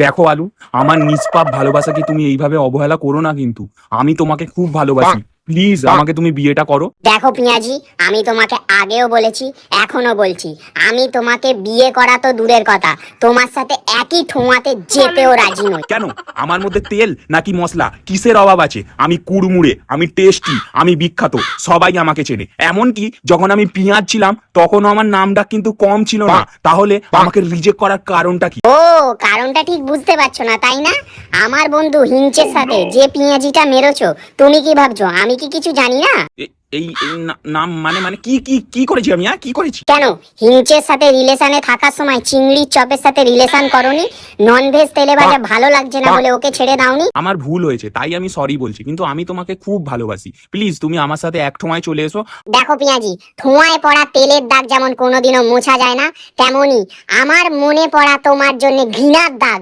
দেখো আলু, আমার নিষ্পাপ ভালোবাসাকে তুমি এইভাবে অবহেলা করো না কিন্তু। আমি তোমাকে খুব ভালোবাসি, প্লিজ আমাকে তুমি বিয়েটা করো। দেখো পিঁয়াজি, আমি তোমাকে আগেও বলেছি, এখনো বলছি, আমি তোমাকে বিয়ে করা তো দূরের কথা, তোমার সাথে একই ঠোঁয়াতে যেতেও রাজি নই। কেন? আমার মধ্যে তেল নাকি মশলা কিসের অভাব আছে? আমি কুড়মুড়ে, আমি টেস্টি, আমি বিখ্যাত, সবাই আমাকে চেনে। এমনকি যখন আমি পেঁয়াজ ছিলাম তখনও আমার নামটা কিন্তু কম ছিল না। তাহলে আমাকে রিজেক্ট করার কারণটা কি? ও, কারণটা ঠিক বুঝতে পারছো না তাই না? আমার বন্ধু হিংচের সাথে যে পিঁয়াজিটা মেরেছো, তুমি কি ভাবছো আমি কি কিছু জানি না? এই নাম মানে মানে কি কি কি করেছি আমি? কি করেছি? কেন, হিংচের সাথে রিলেশনে থাকার সময় চিংড়ির চপের সাথে রিলেশন করনি? ননভেজ তেলে ভাজা ভালো লাগছে না বলে ওকে ছেড়ে দাওনি? আমার ভুল হয়েছে, তাই আমি সরি বলছি, কিন্তু আমি তোমাকে খুব ভালোবাসি। প্লিজ তুমি আমার সাথে এক সময় চলে এসো। দেখো পিঁয়াজি, ধোঁয়ায় পড়া তেলের দাগ যেমন কোনোদিনও মোছা যায় না, তেমনি আমার মনে পড়া তোমার জন্য ঘৃণার দাগ